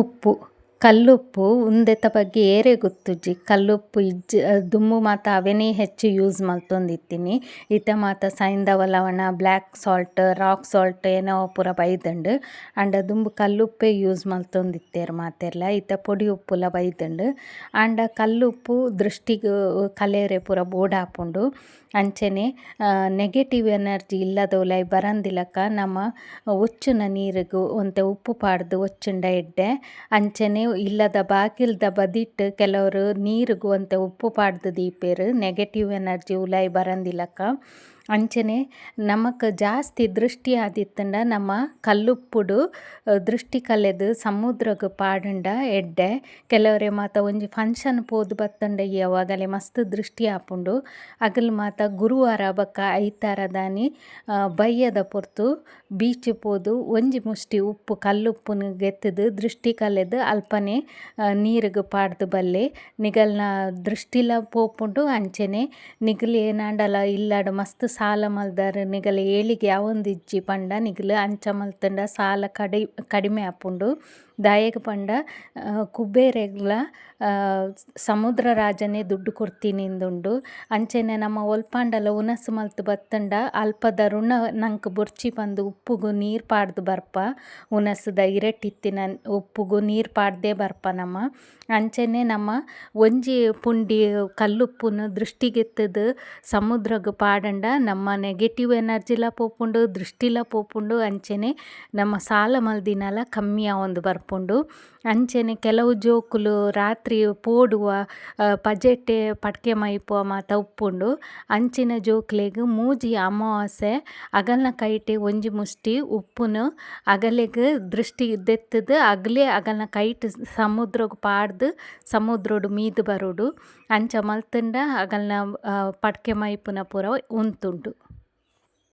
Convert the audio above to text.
ಉಪ್ಪು ಕಲ್ಲುಪ್ಪು ಉಂದೆತ ಬಗ್ಗೆ ಏರೆ ಗೊತ್ತುಜ್ಜಿ. ಕಲ್ಲುಪ್ಪು ದುಮ್ಮು ಮಾತ ಅವೆನೇ ಹೆಚ್ಚು ಯೂಸ್ ಮಲ್ತೊಂದಿತ್ತೀನಿ. ಇತ್ತೆ ಮಾತ ಸೈಂಧವ ಲವಣ, ಬ್ಲ್ಯಾಕ್ ಸಾಲ್ಟ್, ರಾಕ್ ಸಾಲ್ಟ್ ಏನೋ ಪೂರ ಬೈದುಂಡು. ಆಂಡ ದುಂಬು ಕಲ್ಲುಪ್ಪೇ ಯೂಸ್ ಮಲ್ತೊಂದಿತ್ತೇರ್ ಮಾತೆರ್ಲ. ಇತ್ತೆ ಪೊಡಿ ಉಪ್ಪುಲ ಬೈದುಂಡು. ಆಂಡ ಕಲ್ಲುಪ್ಪು ದೃಷ್ಟಿಗ್ ಕಲೆರೆ ಪೂರ ಬೋಡಾಪುಂಡು. ಅಂಚನೆ ನೆಗೆಟಿವ್ ಎನರ್ಜಿ ಇಲ್ಲದೋಲೈ ಬರಂದಿಲಕ ನಮ ಒಚ್ಚುನ ನೀರಿಗು ಒಂತೆ ಉಪ್ಪು ಪಾಡ್ದು ಒಚ್ಚುಂಡ ಎಡ್ಡೆ. ಅಂಚನೆ ಇಲ್ಲದ ಬಾಕಿಲ್ದ ಬದಿಟ್ ಕೆಲವರು ನೀರಿಗು ಒಂತೆ ಉಪ್ಪು ಪಾಡ್ದು ದೀಪೇರು ನೆಗೆಟಿವ್ ಎನರ್ಜಿ ಉಲೈ ಬರಂದಿಲಕ. ಅಂಚನೆ ನಮಕ್ ಜಾಸ್ತಿ ದೃಷ್ಟಿ ಆದಿತ್ತಂಡ ನಮ್ಮ ಕಲ್ಲುಪ್ಪುಡು ದೃಷ್ಟಿ ಕಲೆದು ಸಮುದ್ರಗ್ ಪಾಡುಂಡ ಎಡ್ಡೆ. ಕೆಲವರೆ ಮಾತ ಒಂಜಿ ಫಂಕ್ಷನ್ ಪೋದು ಬತ್ತುಂಡ ಅವಾಗಲೇ ಮಸ್ತ್ ದೃಷ್ಟಿ ಆಪುಂಡು. ಅಗಲ್ ಮಾತ ಗುರುವಾರ ಬಕ್ಕ ಐತಾರ ದಾನಿ ಬಯ್ಯದ ಪೊರ್ತು ಬೀಚ್ ಪೋದು ಒಂಜಿ ಮುಷ್ಟಿ ಉಪ್ಪು ಕಲ್ಲುಪ್ಪುನು ಗೆತ್ತದು ದೃಷ್ಟಿ ಕಲೆದು ಅಲ್ಪನೆ ನೀರಿಗ್ ಪಾಡ್ದು ಬಲ್ಲೆ ನಿಗಲ್ನ ದೃಷ್ಟಿಲ ಪೋಪುಂಡು. ಅಂಚನೆ ನಿಗಲ್ ಏನಾಂಡಲ ಇಲ್ಲಾಡು ಮಸ್ತ್ ಸಾಲ ಮಲ್ದಾರ್ ನಿಗಲ ಏಳಿಗೆ ಯಾವೊಂದಿಜ್ಜಿ ಪಂಡ ನಿಗಲು ಅಂಚ ಮಲ್ತಂಡ ಸಾಲ ಕಡಿಮೆ ಆಪುಂಡು. ದಾಯೆಗ್ ಪಂಡ ಕುಬೇರೆಗ್ಲ ಸಮುದ್ರ ರಾಜನೇ ದುಡ್ಡು ಕೊರ್ತಿನಿಂದುಂಡು. ಅಂಚನೆ ನಮ್ಮ ಒಲ್ಪಾಂಡಲ ಉನಸ್ ಮಲ್ತ್ ಬತ್ತಂಡ ಅಲ್ಪದ ಋಣ ನಂಕ್ ಬೊರ್ಚಿ ಪಂದ್ ಉಪ್ಪುಗು ನೀರು ಪಾಡ್ದು ಬರ್ಪ. ಉನಸ್ದ ಇರೆಟ್ಟಿತ್ತಿನ ಉಪ್ಪುಗು ನೀರು ಪಾಡ್ದೇ ಬರ್ಪ ನಮ. ಅಂಚನೆ ನಮ್ಮ ಒಂಜಿ ಪುಂಡಿ ಕಲ್ಲುಪ್ಪುನು ದೃಷ್ಟಿಗೆತ್ತದು ಸಮುದ್ರಗ್ ಪಾಡಂಡ ನಮ್ಮ ನೆಗೆಟಿವ್ ಎನರ್ಜಿಲ ಪೋಪುಂಡು ದೃಷ್ಟಿಲ ಪೋಪುಂಡು. ಅಂಚನೆ ನಮ್ಮ ಸಾಲ ಮಲ್ದಿನಲ ಕಮ್ಮಿ ಆವೊಂದು ಬರ್ಪುಂಡು. ಅಂಚನೆ ಕೆಲವು ಜೋಕುಲು ರಾತ್ರಿ ಪೋಡುವ ಪಜೆಟ್ಟೆ ಪಡ್ಕೆ ಮೈಪುವ ಮಾತ ಉಪ್ಪುಂಡು. ಅಂಚಿನ ಜೋಕ್ಲೆಗ್ ಮೂಜಿ ಅಮಾವಾಸ್ಯೆ ಅಗಲ್ನ ಕೈಟೆ ಒಂಜಿ ಮುಷ್ಟಿ ಉಪ್ಪುನು ಅಗಲೆಗ್ ದೃಷ್ಟಿ ದೆತ್ತದು ಅಗಲೇ ಅಗಲ್ನ ಕೈಟ್ ಸಮುದ್ರಗ್ ಪಾಡ್ದು ಸಮುದ್ರೊಡು ಮೀದು ಬರೊಡು. ಅಂಚ ಮಲ್ತಂಡ ಅಗಲ್ನ ಪಡ್ಕೆ ಮೈಪುನ ಪೂರ ಉಂತುಂಡು.